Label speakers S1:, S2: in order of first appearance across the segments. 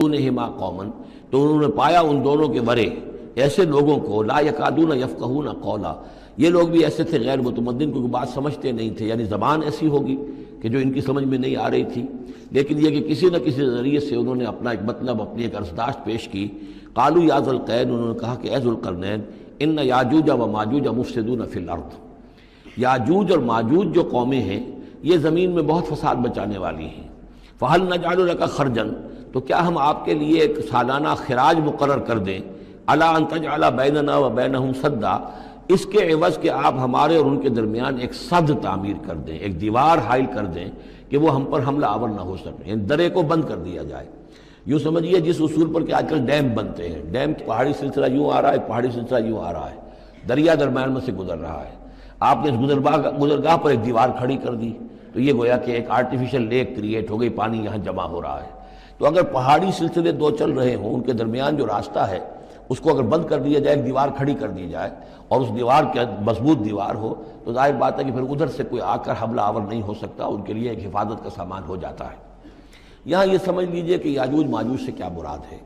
S1: انہما قومن، تو انہوں نے پایا ان دونوں کے ورے ایسے لوگوں کو لا یکادون یفقہون قولا، یہ لوگ بھی ایسے تھے غیر متمدن، کیونکہ بات سمجھتے نہیں تھے، یعنی زبان ایسی ہوگی کہ جو ان کی سمجھ میں نہیں آ رہی تھی، لیکن یہ کہ کسی نہ کسی ذریعے سے انہوں نے اپنا ایک مطلب، اپنی ایک عرضداشت پیش کی۔ قالوا یا ذا القرنین، انہوں نے کہا کہ اے ذو القرنین، ان یاجوج و ماجوج مفسدون فی الارض، یاجوج اور ماجوج جو قومیں ہیں یہ زمین میں بہت فساد مچانے والی ہیں۔ فہل نجعل لک خرجا، تو کیا ہم آپ کے لیے ایک سالانہ خراج مقرر کر دیں، الا ان تجعل بیننا و بینہم سدا، اس کے عوض کہ آپ ہمارے اور ان کے درمیان ایک سد تعمیر کر دیں، ایک دیوار حائل کر دیں کہ وہ ہم پر حملہ آور نہ ہو سکے، یعنی درے کو بند کر دیا جائے۔ یوں سمجھیے جس اصول پر کہ آج کل ڈیم بنتے ہیں، ڈیم پہاڑی سلسلہ یوں آ رہا ہے، پہاڑی سلسلہ یوں آ رہا ہے، دریا درمیان میں سے گزر رہا ہے، آپ نے اس گزرگاہ پر ایک دیوار کھڑی کر دی تو یہ گویا کہ ایک آرٹیفیشل لیک کریٹ ہو گئی، پانی یہاں جمع ہو رہا ہے۔ تو اگر پہاڑی سلسلے دو چل رہے ہوں، ان کے درمیان جو راستہ ہے اس کو اگر بند کر دیا جائے، ایک دیوار کھڑی کر دی جائے اور اس دیوار کے مضبوط دیوار ہو، تو ظاہر بات ہے کہ پھر ادھر سے کوئی آ کر حملہ آور نہیں ہو سکتا، ان کے لیے ایک حفاظت کا سامان ہو جاتا ہے۔ یہاں یہ سمجھ لیجئے کہ یاجوج ماجوج سے کیا مراد ہے۔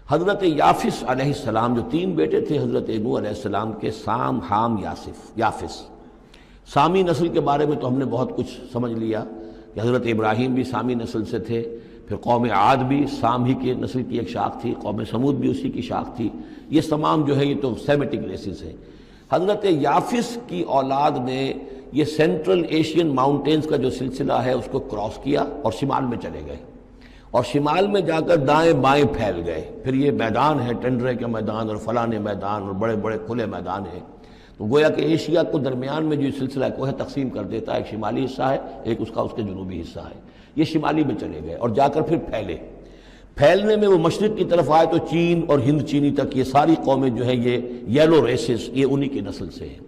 S1: حضرت یافس علیہ السلام، جو تین بیٹے تھے حضرت نوح علیہ السلام کے، سام، حام، یافس۔ سامی نسل کے بارے میں تو ہم نے بہت کچھ سمجھ لیا کہ حضرت ابراہیم بھی سامی نسل سے تھے، پھر قوم عاد بھی سام ہی کے نسل کی ایک شاخ تھی، قوم سمود بھی اسی کی شاخ تھی، یہ تمام جو ہے یہ تو سیمیٹک ریسز ہیں۔ حضرت یافس کی اولاد نے یہ سینٹرل ایشین ماؤنٹینز کا جو سلسلہ ہے اس کو کراس کیا اور شمال میں چلے گئے، اور شمال میں جا کر دائیں بائیں پھیل گئے، پھر یہ میدان ہے، ٹنڈرے کے میدان اور فلانے میدان اور بڑے بڑے کھلے میدان ہیں، تو گویا کہ ایشیا کو درمیان میں جو سلسلہ کوہ تقسیم کر دیتا ہے، ایک شمالی حصہ ہے، ایک اس کے جنوبی حصہ ہے، یہ شمالی میں چلے گئے اور جا کر پھر پھیلنے میں وہ مشرق کی طرف آئے تو چین اور ہند چینی تک یہ ساری قومیں جو ہیں یہ یلو ریسز، یہ انہی کی نسل سے ہیں،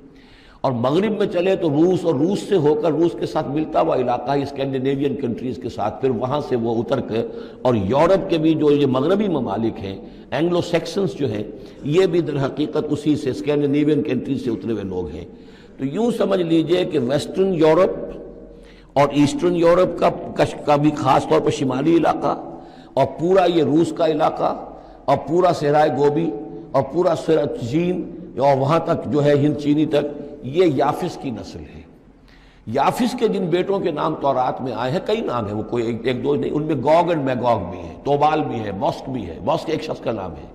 S1: اور مغرب میں چلے تو روس، اور روس سے ہو کر روس کے ساتھ ملتا ہوا علاقہ ہے اسکینڈینیوین کنٹریز کے ساتھ، پھر وہاں سے وہ اتر کے، اور یورپ کے بھی جو یہ مغربی ممالک ہیں، اینگلو سیکسنز جو ہیں، یہ بھی در حقیقت اسی سے اسکینڈینیوین کنٹریز سے اترے ہوئے لوگ ہیں۔ تو یوں سمجھ لیجئے کہ ویسٹرن یورپ اور ایسٹرن یورپ کا بھی خاص طور پر شمالی علاقہ، اور پورا یہ روس کا علاقہ، اور پورا صحرائے گوبی، اور پورا چین، اور وہاں تک جو ہے ہند چینی تک، یہ یافس کی نسل ہے۔ یافس کے جن بیٹوں کے نام تورات میں آئے ہیں، کئی نام ہیں، وہ کوئی ایک دو نہیں، ان میں گوگ اینڈ میگوگ بھی ہے، توبال بھی ہے، موسک بھی ہے، موسک ایک شخص کا نام ہے،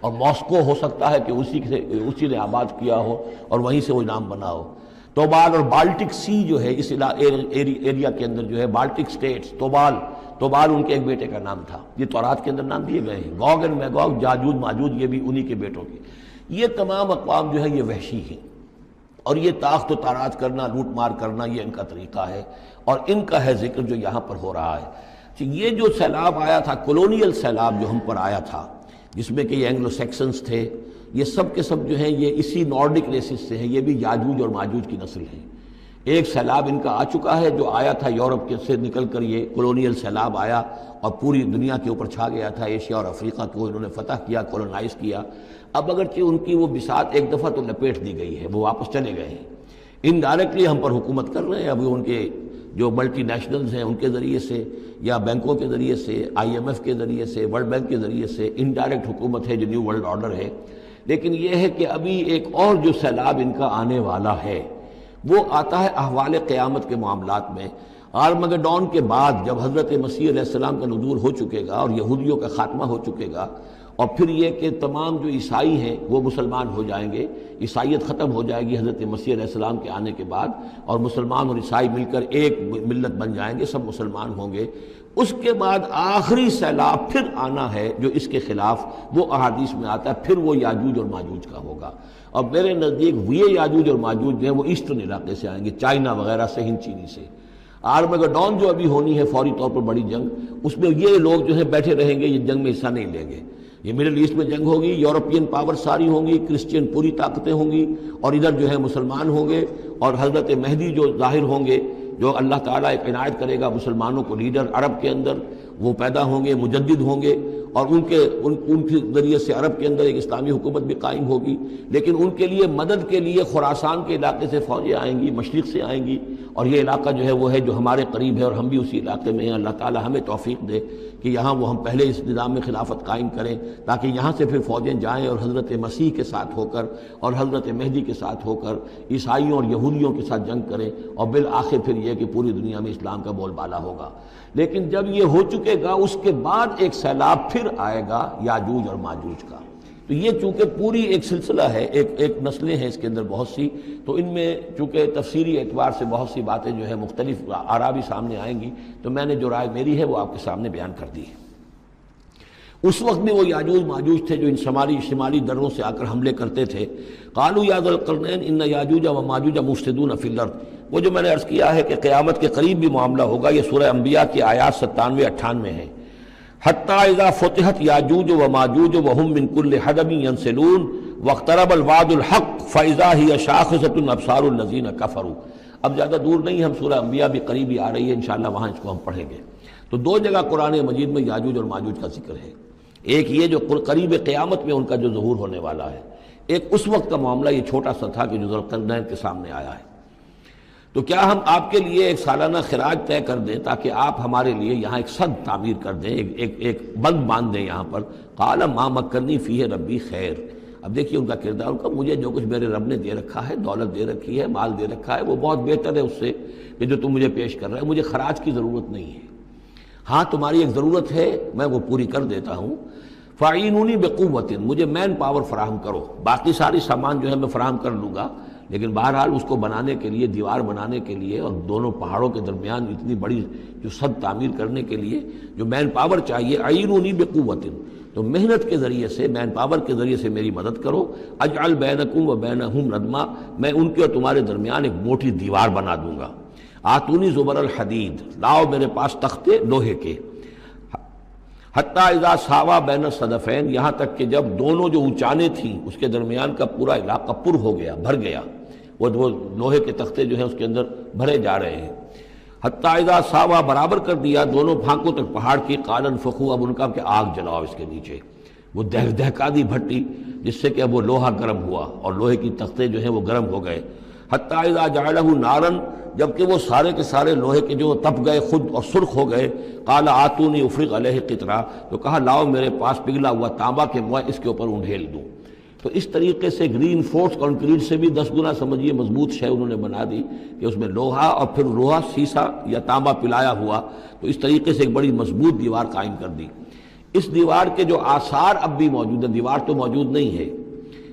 S1: اور موسکو ہو سکتا ہے کہ اسی نے آباد کیا ہو اور وہیں سے وہ نام بنا ہو۔ توبال اور بالٹک سی جو ہے اس ایریا کے اندر جو ہے، بالٹک سٹیٹس، توبال ان کے ایک بیٹے کا نام تھا، یہ تورات کے اندر نام دیے گئے ہیں۔ گوگ اینڈ میگوگ، یاجوج ماجوج، یہ بھی انہی کے بیٹوں کے۔ یہ تمام اقوام جو ہے یہ وحشی ہیں، اور یہ تاخت و تاراج کرنا، لوٹ مار کرنا، یہ ان کا طریقہ ہے، اور ان کا ہے ذکر جو یہاں پر ہو رہا ہے۔ یہ جو سیلاب آیا تھا، کولونیل سیلاب جو ہم پر آیا تھا، جس میں کہ یہ اینگلو سیکسنز تھے، یہ سب کے سب جو ہیں یہ اسی نارڈک ریسز سے ہیں، یہ بھی یاجوج اور ماجوج کی نسل ہیں۔ ایک سیلاب ان کا آ چکا ہے جو آیا تھا یورپ کے سے نکل کر، یہ کولونیل سیلاب آیا اور پوری دنیا کے اوپر چھا گیا تھا، ایشیا اور افریقہ کو انہوں نے فتح کیا، کولونائز کیا۔ اب اگرچہ ان کی وہ بساط ایک دفعہ تو لپیٹ دی گئی ہے، وہ واپس چلے گئے ہیں، انڈائریکٹلی ہم پر حکومت کر رہے ہیں، ابھی ان کے جو ملٹی نیشنلز ہیں ان کے ذریعے سے، یا بینکوں کے ذریعے سے، IMF کے ذریعے سے، ورلڈ بینک کے ذریعے سے انڈائریکٹ حکومت ہے جو نیو ورلڈ آرڈر ہے۔ لیکن یہ ہے کہ ابھی ایک اور جو سیلاب ان کا آنے والا ہے وہ آتا ہے احوال قیامت کے معاملات میں۔ آرمگڈون کے بعد جب حضرت مسیح علیہ السلام کا نزول ہو چکے گا اور یہودیوں کا خاتمہ ہو چکے گا، اور پھر یہ کہ تمام جو عیسائی ہیں وہ مسلمان ہو جائیں گے، عیسائیت ختم ہو جائے گی حضرت مسیح علیہ السلام کے آنے کے بعد، اور مسلمان اور عیسائی مل کر ایک ملت بن جائیں گے، سب مسلمان ہوں گے۔ اس کے بعد آخری سیلاب پھر آنا ہے جو اس کے خلاف، وہ احادیث میں آتا ہے، پھر وہ یاجوج اور ماجوج کا ہوگا۔ اور میرے نزدیک یہ یاجوج اور ماجوج جو ہیں وہ ایسٹرن علاقے سے آئیں گے، چائنا وغیرہ سے، ہند چینی سے۔ آرمگڈون جو ابھی ہونی ہے فوری طور پر بڑی جنگ، اس میں یہ لوگ جو ہیں بیٹھے رہیں گے، یہ جنگ میں حصہ نہیں لیں گے۔ یہ مڈل ایسٹ میں جنگ ہوگی، یورپین پاور ساری ہوں گی، کرسچین پوری طاقتیں ہوں گی، اور ادھر جو ہے مسلمان ہوں گے، اور حضرت مہدی جو ظاہر ہوں گے، جو اللہ تعالیٰ ایک عنایت کرے گا مسلمانوں کو لیڈر عرب کے اندر، وہ پیدا ہوں گے، مجدد ہوں گے، اور ان کے ذریعے سے عرب کے اندر ایک اسلامی حکومت بھی قائم ہوگی، لیکن ان کے لیے مدد کے لیے خراسان کے علاقے سے فوجیں آئیں گی، مشرق سے آئیں گی، اور یہ علاقہ جو ہے وہ ہے جو ہمارے قریب ہے اور ہم بھی اسی علاقے میں ہیں۔ اللہ تعالی ہمیں توفیق دے کہ یہاں وہ ہم پہلے اس نظام میں خلافت قائم کریں، تاکہ یہاں سے پھر فوجیں جائیں اور حضرت مسیح کے ساتھ ہو کر اور حضرت مہدی کے ساتھ ہو کر عیسائیوں اور یہودیوں کے ساتھ جنگ کریں، اور بالآخر پھر یہ کہ پوری دنیا میں اسلام کا بول بالا ہوگا۔ لیکن جب یہ ہو چکے گا، اس کے بعد ایک سیلاب پھر آئے گا یاجوج اور ماجوج کا۔ تو یہ چونکہ پوری ایک سلسلہ ہے، ایک نسلیں ہیں اس کے اندر بہت سی، تو ان میں چونکہ تفسیری اعتبار سے بہت سی باتیں جو ہے مختلف آراء بھی سامنے آئیں گی، تو میں نے جو رائے میری ہے وہ آپ کے سامنے بیان کر دی ہے۔ اس وقت بھی وہ یاجوج ماجوج تھے جو ان شمالی دروں سے آ کر حملے کرتے تھے۔ قالوا یا ذا القرنین ان یاجوج و ماجوج مفسدون فی الارض، وہ جو میں نے عرض کیا ہے کہ قیامت کے قریب بھی معاملہ ہوگا، یہ سورہ انبیاء کی آیات 97-98 ہیں۔ حتی اذا فتحت یاجوج و ماجوج وهم من کل حدب ینسلون واقترب الوعد الحق فاذا هی شاخصۃ ابصار الذین کفروا۔ اب زیادہ دور نہیں، ہم سورہ انبیاء بھی قریب ہی آ رہی ہے، انشاءاللہ وہاں اس کو ہم پڑھیں گے۔ تو دو جگہ قرآن مجید میں یاجوج اور ماجوج کا ذکر ہے، ایک یہ جو قریب قیامت میں ان کا جو ظہور ہونے والا ہے، ایک اس وقت کا معاملہ یہ چھوٹا سا تھا کہ جو ذوالقرنین کے سامنے آیا ہے۔ تو کیا ہم آپ کے لیے ایک سالانہ خراج طے کر دیں تاکہ آپ ہمارے لیے یہاں ایک سد تعمیر کر دیں، ایک بند باندھ دیں یہاں پر؟ قال ما مکنی فیہ ربی خیر۔ اب دیکھیے ان کا کردار، ان کا مجھے جو کچھ میرے رب نے دے رکھا ہے، دولت دے رکھی ہے، مال دے رکھا ہے، وہ بہت بہتر ہے اس سے کہ جو تم مجھے پیش کر رہے ہو، مجھے خراج کی ضرورت نہیں ہے۔ ہاں تمہاری ایک ضرورت ہے، میں وہ پوری کر دیتا ہوں۔ فاعینونی بقوت، مجھے مین پاور فراہم کرو، باقی ساری سامان جو ہے میں فراہم کر لوں گا، لیکن بہرحال اس کو بنانے کے لیے، دیوار بنانے کے لیے اور دونوں پہاڑوں کے درمیان اتنی بڑی جو سد تعمیر کرنے کے لیے جو مین پاور چاہیے، اعینونی بقوت، تو محنت کے ذریعے سے، مین پاور کے ذریعے سے میری مدد کرو۔ اجعل بینکم و بینہم ردما، میں ان کے اور تمہارے درمیان ایک موٹی دیوار بنا دوں گا۔ آتونی زبر الحدید، لاؤ میرے پاس تختے لوہے کے۔ حتی اذا ساوا بین الصدفین، یہاں تک کہ جب دونوں جو اونچانے تھیں اس کے درمیان کا پورا علاقہ پر ہو گیا، بھر گیا، وہ لوہے کے تختے جو ہیں اس کے اندر بھرے جا رہے ہیں۔ حتی اذا ساوا، برابر کر دیا دونوں پھانکوں تک پہاڑ کی، قال انفخوا، اب ان کا کہ آگ جلاؤ اس کے نیچے، وہ دہکا دی بھٹی جس سے کہ اب وہ لوہا گرم ہوا اور لوہے کی تختے جو ہیں وہ گرم ہو گئے۔ حتی اذا جعلہ نارا، جبکہ وہ سارے کے سارے لوہے کے جو تپ گئے خود اور سرخ ہو گئے۔ قال آتونی افرغ علیہ قطرہ، تو کہا لاؤ میرے پاس پگھلا ہوا تانبا کہ میں اس کے اوپر انڈھیل دوں۔ تو اس طریقے سے گرین فورس کنکریٹ سے بھی 10 گنا سمجھیے مضبوط شے انہوں نے بنا دی کہ اس میں لوہا اور پھر لوہا سیسا یا تانبا پلایا ہوا، تو اس طریقے سے ایک بڑی مضبوط دیوار قائم کر دی۔ اس دیوار کے جو آثار اب بھی موجود ہیں، دیوار تو موجود نہیں ہے،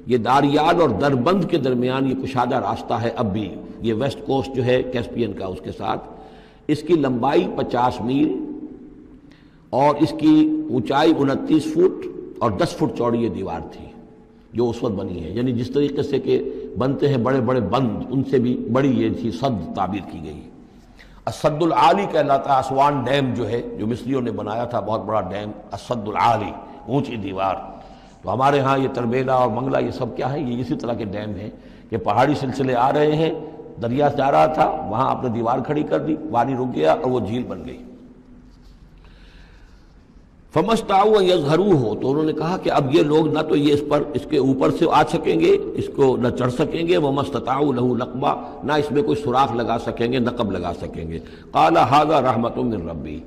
S1: یہ داریال اور دربند کے درمیان یہ کشادہ راستہ ہے اب بھی، یہ ویسٹ کوسٹ جو ہے کیسپین کا، اس کے ساتھ اس کی لمبائی 50 میل اور اس کی اونچائی 29 فٹ اور 10 فٹ چوڑی یہ دیوار تھی جو اس وقت بنی ہے، یعنی جس طریقے سے کہ بنتے ہیں بڑے بڑے بند، ان سے بھی بڑی یہ تھی سد تعبیر کی گئی۔ السد العالی کہلاتا، اسوان ڈیم جو ہے جو مصریوں نے بنایا تھا، بہت بڑا ڈیم، السد العالی، اونچی دیوار۔ تو ہمارے ہاں یہ تربیلا اور منگلا یہ سب کیا ہے، یہ اسی طرح کے ڈیم ہیں کہ پہاڑی سلسلے آ رہے ہیں، دریا جا رہا تھا، وہاں آپ نے دیوار کھڑی کر دی، پانی رک گیا اور وہ جھیل بن گئی۔ فَمَسْتَعُوا أَن يَظْهَرُوهُ، تو انہوں نے کہا کہ اب یہ لوگ نہ تو یہ اس کے اوپر سے آ سکیں گے، اس کو نہ چڑھ سکیں گے، وَمَا اسْتَطَاعُوا لَهُ نَقْبًا، نہ اس میں کوئی سوراخ لگا سکیں گے، نقب لگا سکیں گے۔ قَالَ هَذَا رَحْمَةٌ مِّن رَّبِّي،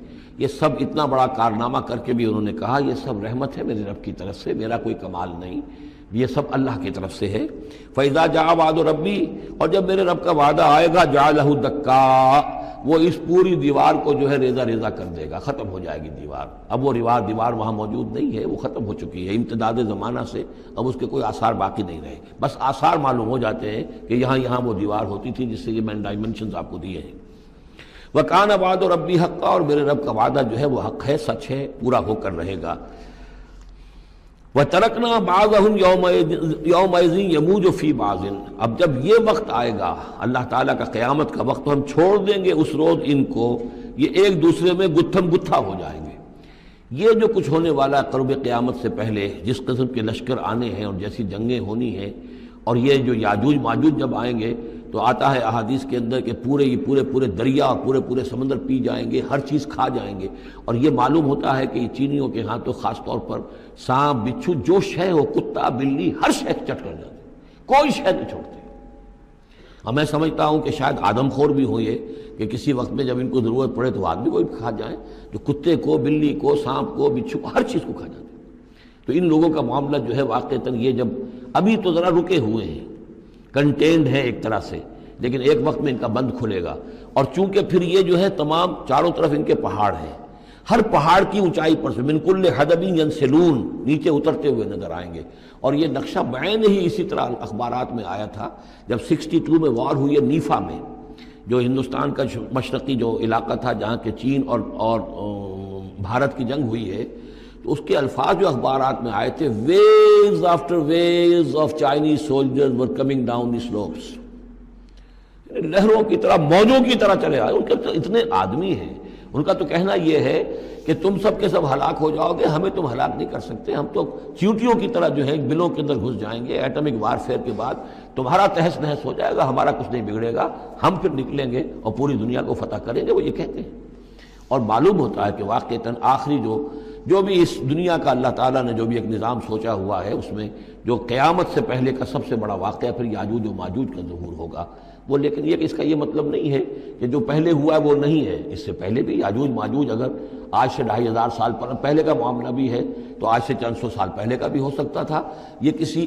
S1: یہ سب اتنا بڑا کارنامہ کر کے بھی انہوں نے کہا یہ سب رحمت ہے میرے رب کی طرف سے، میرا کوئی کمال نہیں، یہ سب اللہ کی طرف سے ہے۔ فَإِذَا جَاءَ وَعْدُ رَبِّي، اور جب میرے رب کا وعدہ آئے گا، جَعَلَهُ دَكَّاء، وہ اس پوری دیوار کو جو ہے ریزہ ریزہ کر دے گا، ختم ہو جائے گی دیوار۔ اب وہ دیوار وہاں موجود نہیں ہے، وہ ختم ہو چکی ہے امتداد زمانہ سے، اب اس کے کوئی آثار باقی نہیں رہے، بس آثار معلوم ہو جاتے ہیں کہ یہاں وہ دیوار ہوتی تھی، جس سے یہ میں نے ڈائمنشنز آپ کو دیے ہیں۔ وَكَانَ وَعْدُ رَبِّي حَقًّا، اور میرے رب کا وعدہ جو ہے وہ حق ہے، سچ ہے، پورا ہو کر رہے گا۔ وَتَرَكْنَا بَعْضَهُمْ يَوْمَئِذٍ يَمُوجُ فِي بَعْضٍ، اب جب یہ وقت آئے گا اللہ تعالیٰ کا قیامت کا وقت، تو ہم چھوڑ دیں گے اس روز ان کو، یہ ایک دوسرے میں گتھم گتھا ہو جائیں گے۔ یہ جو کچھ ہونے والا قرب قیامت سے پہلے جس قسم کے لشکر آنے ہیں اور جیسی جنگیں ہونی ہیں، اور یہ جو یاجوج ماجوج جب آئیں گے تو آتا ہے احادیث کے اندر کہ پورے دریا پورے سمندر پی جائیں گے، ہر چیز کھا جائیں گے. اور یہ معلوم ہوتا ہے کہ یہ چینیوں کے ہاں تو خاص طور پر سانپ بچھو جو شے ہو، کتا بلی، ہر شے چٹ کر جاتے، کوئی شے نہیں چھوڑتے. اور میں سمجھتا ہوں کہ شاید آدم خور بھی ہو یہ کہ کسی وقت میں جب ان کو ضرورت پڑے تو آدمی کو بھی کھا جائیں، جو کتے کو، بلی کو، سانپ کو، بچھو کو، ہر چیز کو کھا جاتے. تو ان لوگوں کا معاملہ جو ہے واقعتاً یہ جب ابھی تو ذرا رکے ہوئے ہیں، کنٹینڈ ہے ایک طرح سے، لیکن ایک وقت میں ان کا بند کھلے گا. اور چونکہ پھر یہ جو ہے تمام چاروں طرف ان کے پہاڑ ہیں، ہر پہاڑ کی اونچائی پر سے من کل حدب ینسلون نیچے اترتے ہوئے نظر آئیں گے. اور یہ نقشہ بعین ہی اسی طرح اخبارات میں آیا تھا جب 62 میں وار ہوئی ہے نیفا میں، جو ہندوستان کا مشرقی جو علاقہ تھا جہاں کہ چین اور بھارت کی جنگ ہوئی ہے. تو اس کے الفاظ جو اخبارات میں آئے تھے، waves after waves of Chinese soldiers were coming down the slopes, لہروں کی طرح، موجوں کی طرح چلے آئے. ان کے تو اتنے آدمی ہیں، ان کا تو کہنا یہ ہے کہ تم سب کے سب ہلاک ہو جاؤ گے، ہمیں تم ہلاک نہیں کر سکتے، ہم تو چیونٹیوں کی طرح جو ہے بلوں کے اندر گھس جائیں گے. ایٹمک وارفیئر کے بعد تمہارا تہس نہس ہو جائے گا، ہمارا کچھ نہیں بگڑے گا، ہم پھر نکلیں گے اور پوری دنیا کو فتح کریں گے، وہ یہ کہتے ہیں. اور معلوم ہوتا ہے کہ واقعتاً آخری جو بھی اس دنیا کا اللہ تعالیٰ نے جو بھی ایک نظام سوچا ہوا ہے، اس میں جو قیامت سے پہلے کا سب سے بڑا واقعہ پھر یاجوج و ماجوج کا ظہور ہوگا وہ. لیکن یہ کہ اس کا یہ مطلب نہیں ہے کہ جو پہلے ہوا ہے وہ نہیں ہے، اس سے پہلے بھی یاجوج ماجوج اگر آج سے 2500 سال پہلے کا معاملہ بھی ہے تو آج سے چند سو سال پہلے کا بھی ہو سکتا تھا. یہ کسی